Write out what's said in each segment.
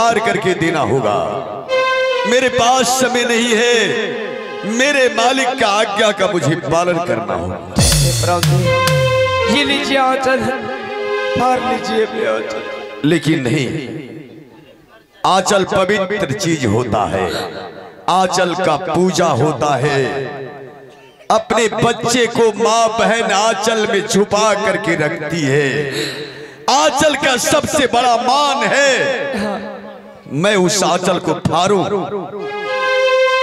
पार करके देना होगा। मेरे पास समय नहीं है, मेरे मालिक का आज्ञा का मुझे पालन करना होगा। ये लीजिए आंचल, फाड़ लीजिए अपने आंचल। लेकिन नहीं, आंचल पवित्र चीज होता है, आंचल का पूजा होता है। अपने बच्चे को माँ बहन आंचल में छुपा करके रखती है। आंचल का सबसे बड़ा मान है। मैं उस आंचल को फाड़ूं,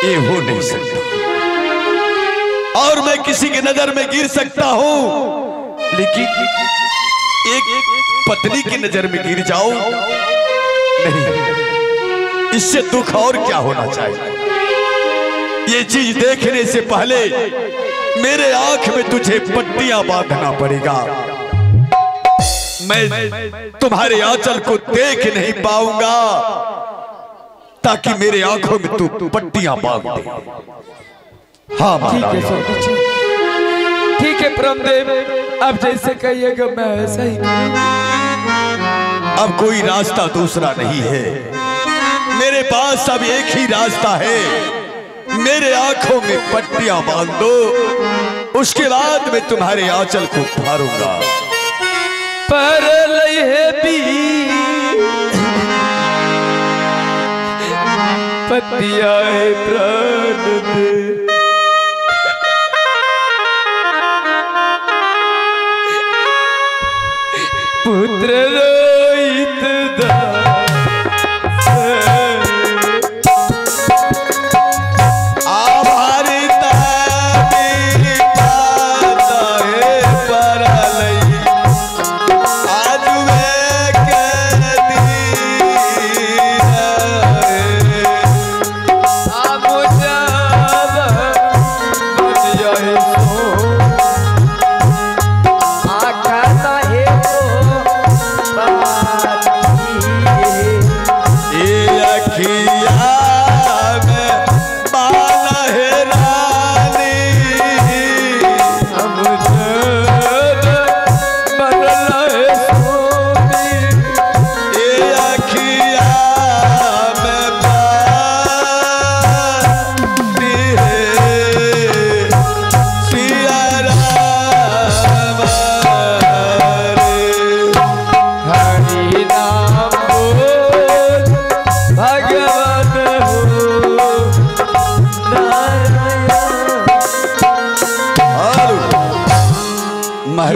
ये हो नहीं सकता। और मैं किसी की नजर में गिर सकता हूं, लेकिन एक पत्नी की नजर में गिर जाऊं नहीं, इससे दुख और क्या होना चाहिए। ये चीज देखने से पहले मेरे आंख में तुझे पट्टियां बांधना पड़ेगा। मैं तुम्हारे आंचल को देख नहीं पाऊंगा, ताकि मेरे आंखों में तू पट्टियां बांध दे। हाँ ठीक है ब्रह्मदेव, अब जैसे कहिएगा मैं ऐसा ही। अब कोई रास्ता दूसरा नहीं है, मेरे पास अब एक ही रास्ता है। मेरे आंखों में पट्टियां बांध दो, उसके बाद मैं तुम्हारे आंचल को फाड़ूंगा। पर लहे भी पत्तियां प्राण दे, पुत्र रोहित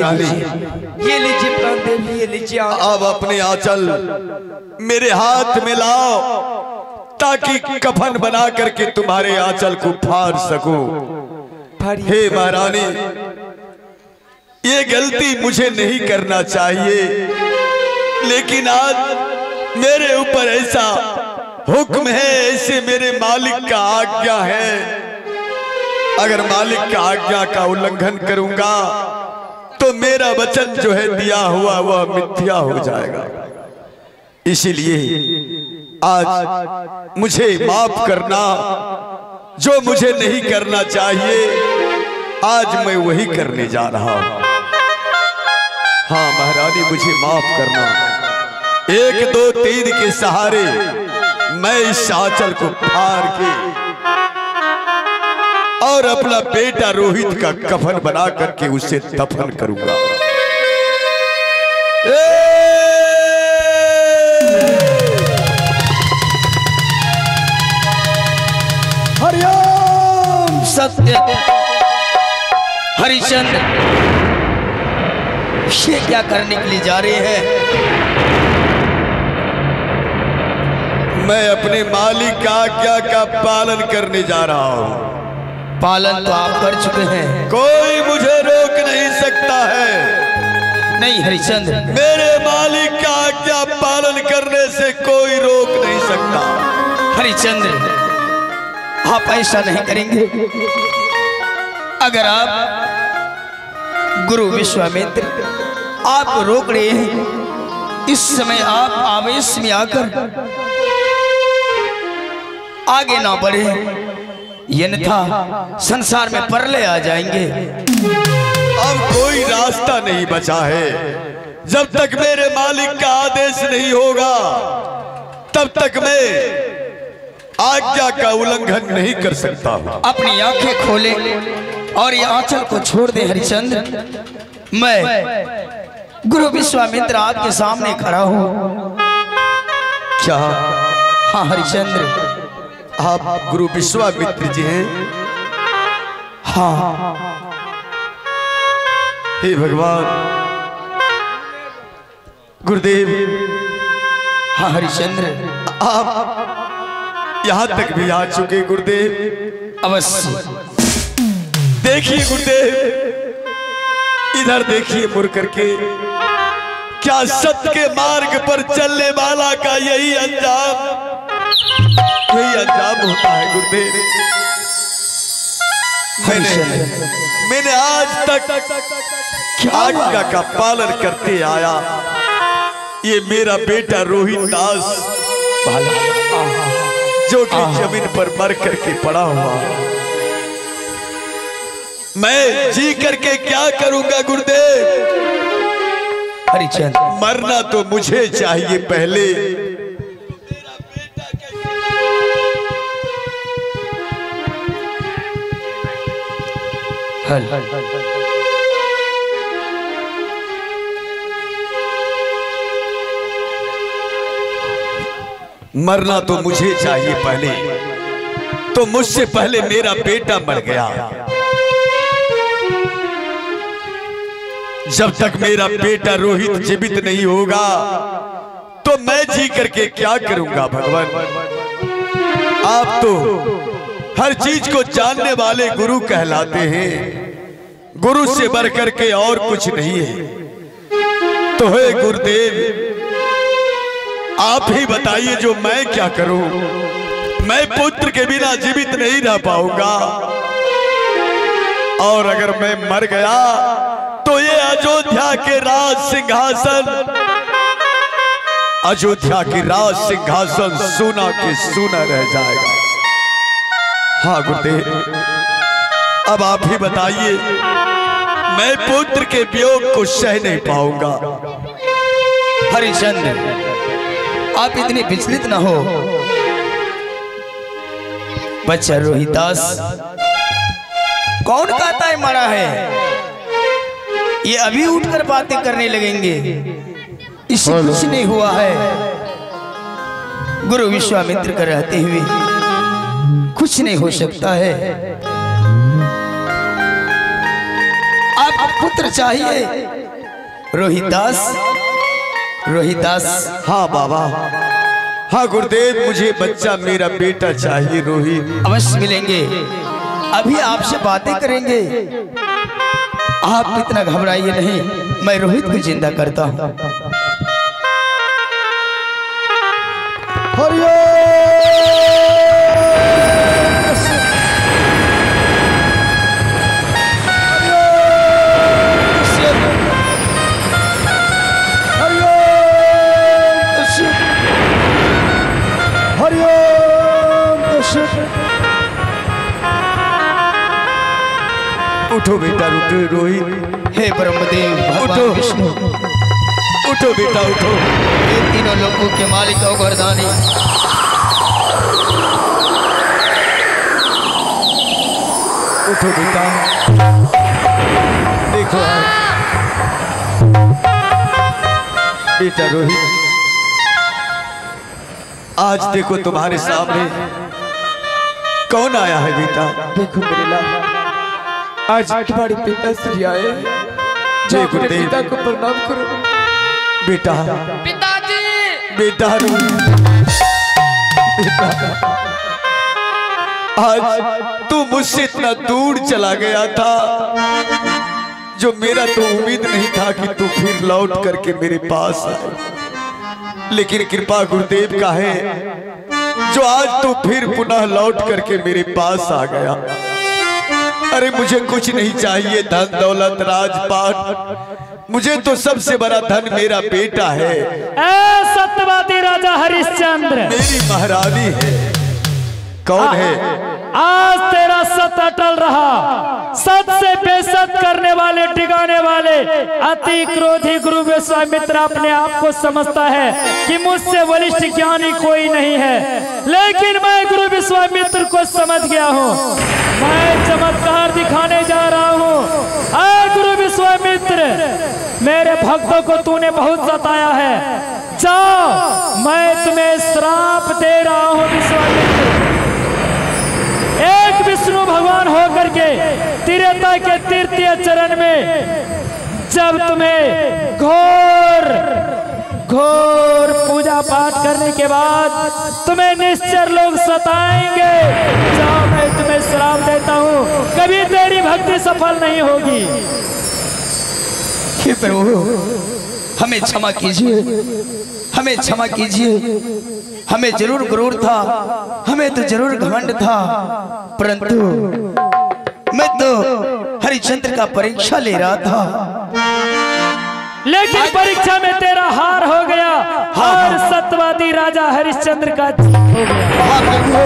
ये लीजिए प्राणदेव, ये लीजिए। अब अपने आंचल मेरे हाथ में लाओ, ताकि कफन बना करके तुम्हारे आंचल को फाड़ सकूं। हे महारानी, ये गलती मुझे नहीं करना चाहिए, लेकिन आज मेरे ऊपर ऐसा हुक्म है, ऐसे मेरे मालिक का आज्ञा है। अगर मालिक का आज्ञा का उल्लंघन करूंगा तो मेरा वचन जो है दिया हुआ वह मिथ्या हो जाएगा। इसीलिए आज मुझे माफ करना, जो मुझे नहीं करना चाहिए आज मैं वही करने जा रहा हूं। हाँ महारानी, मुझे माफ करना। 1 2 3 के सहारे मैं इस आंचल को फाड़ के और अपना बेटा रोहित का कफन बना करके उसे दफन करूंगा। हरिओम सत्य। हरिश्चंद्र ये क्या करने के लिए जा रहे हैं? मैं अपने मालिक का आज्ञा का पालन करने जा रहा हूं। पालन तो आप कर चुके हैं, कोई मुझे रोक नहीं सकता है। नहीं हरिश्चंद्र, मेरे मालिक का आज्ञा पालन करने से कोई रोक नहीं सकता। हरिश्चंद्र आप ऐसा नहीं करेंगे। अगर आप गुरु विश्वामित्र आपको रोक रहे हैं, इस समय आप आवेश में आकर आगे ना बढ़े, अन्यथा संसार में परले आ जाएंगे। अब कोई रास्ता नहीं बचा है। जब तक मेरे मालिक का आदेश नहीं होगा तब तक मैं आज्ञा का उल्लंघन नहीं कर सकता हूँ। अपनी आंखें खोले और ये आंचल को छोड़ दे हरिश्चंद्र। मैं गुरु विश्वामित्र आपके सामने खड़ा हूँ। क्या? हाँ हरिश्चंद्र, आप गुरु विश्वामित्र जी हैं? हाँ। हे भगवान गुरुदेव, हाँ हरिश्चंद्र, आप यहाँ तक भी आ चुके गुरुदेव। अवश्य। देखिए गुरुदेव, इधर देखिए मुड़ करके। क्या सत्य के मार्ग पर चलने वाला का यही अंजाम होता है गुरुदेव? मैंने आज तक आज्ञा का पालन करते आया। ये मेरा बेटा रोहित दास जो कि जमीन पर मर करके पड़ा हुआ, मैं जी करके क्या करूंगा गुरुदेव? हरिश्चंद्र, मरना तो मुझे चाहिए पहले। मरना तो मुझे चाहिए पहले, तो मुझसे पहले मेरा बेटा मर गया। जब तक मेरा बेटा रोहित जीवित नहीं होगा तो मैं जी करके क्या करूंगा भगवान? आप तो हर चीज को जानने वाले गुरु कहलाते हैं। गुरु से बढ़ करके और कुछ नहीं है। तो हे गुरुदेव, आप ही बताइए जो मैं क्या करूं? मैं पुत्र के बिना जीवित नहीं रह पाऊंगा, और अगर मैं मर गया तो ये अयोध्या के राज सिंहासन, अयोध्या की राज सिंहासन सोना के सोना रह जाएगा। हाँ गुरुदेव, अब आप ही बताइए, मैं पुत्र के वियोग को सह नहीं पाऊंगा। हरिश्चंद्र, आप इतने विचलित न हो। बच्चा रोहिदास कौन कहता है मरा है? ये अभी उठकर बातें करने लगेंगे। इससे कुछ नहीं हुआ है। गुरु विश्वामित्र का रहते हुए कुछ नहीं हो सकता है। आप पुत्र चाहिए रोहिदास। रोहिदास, हाँ बाबा, हाँ गुरुदेव, मुझे बच्चा मेरा बेटा चाहिए रोहित। अवश्य मिलेंगे। अभी आपसे बातें करेंगे। आप इतना घबराइए नहीं, मैं रोहित को जिंदा करता हूँ। उठो बेटा, उठो रोहित। हे ब्रह्मदेव, उठो विष्णु, उठो बेटा, उठो। ये तीनों लोगों के मालिक और वरदानी, उठो बेटा। देखो बेटा रोहित, आज देखो तुम्हारे सामने कौन आया है बेटा? देखो मेरे लाल, आज तुम्हारे पिताश्री आए। जय गुरुदेव। पिता को प्रणाम करो। बेटा, पिताजी, बेटा, बेटा, आज तू मुझसे इतना दूर चला गया था, जो मेरा तो उम्मीद नहीं था कि तू फिर लौट करके मेरे पास आए। लेकिन कृपा गुरुदेव का है जो आज तू फिर पुनः लौट करके मेरे पास आ गया। अरे मुझे कुछ नहीं चाहिए, धन दौलत राजपाट, मुझे तो सबसे बड़ा धन मेरा बेटा है। सत्यवादी राजा हरिश्चंद्र, मेरी महारानी है। कौन है? आज तेरा सत अटल रहा, सत से बेसत करने वाले, टिकाने वाले अति क्रोधी गुरु विश्वामित्र अपने आप को समझता है कि मुझसे वरिष्ठ ज्ञानी कोई नहीं है, लेकिन मैं गुरु विश्वामित्र को समझ गया हूँ। मैं चमत्कार दिखाने जा रहा हूँ। गुरु विश्वामित्र, मेरे भक्तों को तूने बहुत सताया है, जाओ मैं तुम्हें श्राप दे रहा हूँ। विश्वामित्र एक विष्णु भगवान होकर के त्रेता के तृतीय चरण में जब तुम्हें घोर घोर पूजा पाठ करने के बाद तुम्हें निश्चर लोग सताएंगे, जाओ मैं तुम्हें श्राप देता हूँ, कभी तेरी भक्ति सफल नहीं होगी। हे प्रभु, हमें क्षमा कीजिए, हमें क्षमा कीजिए। हमें जरूर गुरूर था, हमें तो जरूर घमंड था, परंतु मैं तो हरिश्चंद्र का परीक्षा ले रहा था, लेकिन परीक्षा में तेरा हार हो गया। हार सत्यवादी राजा हरिश्चंद्र का जीत हो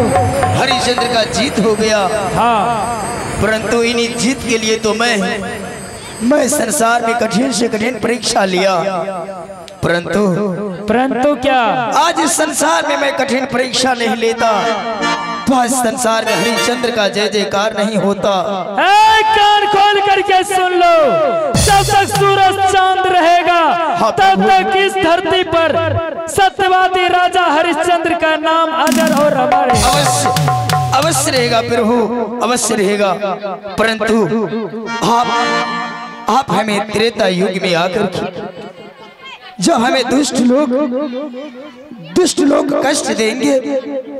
गया। हरिश्चंद्र का जीत हो गया। हाँ, परंतु इन्हीं जीत के लिए तो मैं संसार में कठिन से कठिन परीक्षा लिया, परंतु क्या आज इस संसार में मैं कठिन परीक्षा नहीं लेता तो आज संसार में हरिश्चंद्र का जय जयकार नहीं होता। कान खोल करके सुन लो, जब तक सूरज चांद रहेगा तब तक इस धरती पर सत्यवादी राजा हरिश्चंद्र का नाम अजर और अमर है। अवश्य रहेगा प्रभु, अवश्य रहेगा। परंतु आप हमें त्रेता युग में आकर जब हमें दुष्ट लोग कष्ट देंगे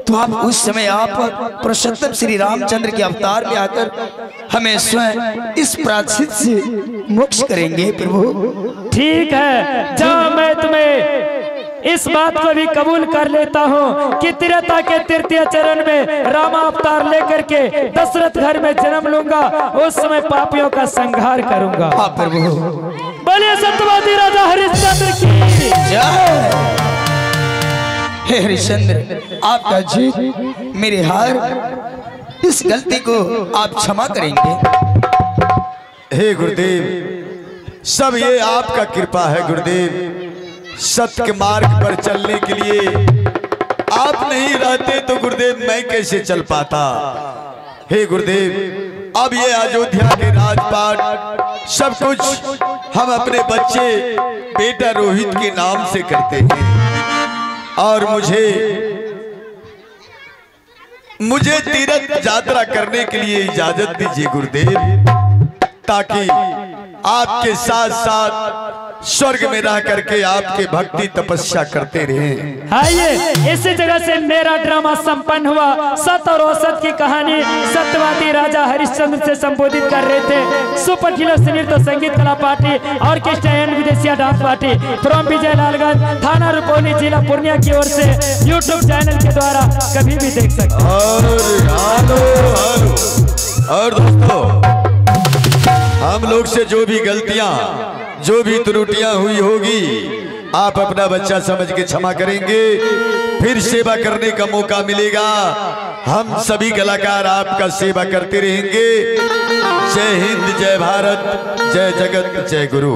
तो आप उस समय आप पुरुषोत्तम श्री रामचंद्र के अवतार में आकर हमें स्वयं इस प्रायश्चित से मोक्ष करेंगे प्रभु। ठीक है, जब मैं तुम्हें इस बात को भी कबूल कर लेता हूँ कि त्रेता के तृतीय चरण में राम अवतार लेकर के दशरथ घर में जन्म लूंगा, उस समय पापियों का संहार करूंगा। हाँ प्रभु। बोलिए सत्यवादी राजा हरिश्चंद्र की जय। हे हरिश्चंद्र, आपका जीत मेरे हार, इस गलती को आप क्षमा करेंगे। हे गुरुदेव, सब ये आपका कृपा है गुरुदेव। सत्य के मार्ग पर चलने के लिए आप नहीं रहते तो गुरुदेव मैं कैसे चल पाता। हे गुरुदेव, अब ये अयोध्या के राजपाट सब कुछ हम अपने बच्चे बेटा रोहित के नाम से करते हैं, और मुझे तीर्थ यात्रा करने के लिए इजाजत दीजिए गुरुदेव, ताकि आपके साथ साथ स्वर्ग में रह करके आपके भक्ति तपस्या करते रहे। आइए, इसी जगह से मेरा ड्रामा संपन्न हुआ। सत और औसत की कहानी सत्यवादी राजा हरिश्चंद्र से संबोधित कर रहे थे। सुपर किलो नृत्य संगीत कला party, orchestra and Bidesiya dance party from विजय लालगंज, थाना रुपौली, जिला पूर्णिया की ओर से यूट्यूब चैनल के द्वारा कभी भी देख सकते और दोस्तों, हम लोग से जो भी गलतियां, जो भी त्रुटियां हुई होगी, आप अपना बच्चा समझ के क्षमा करेंगे। फिर सेवा करने का मौका मिलेगा, हम सभी कलाकार आपका सेवा करते रहेंगे। जय हिंद, जय भारत, जय जगत, जय गुरु।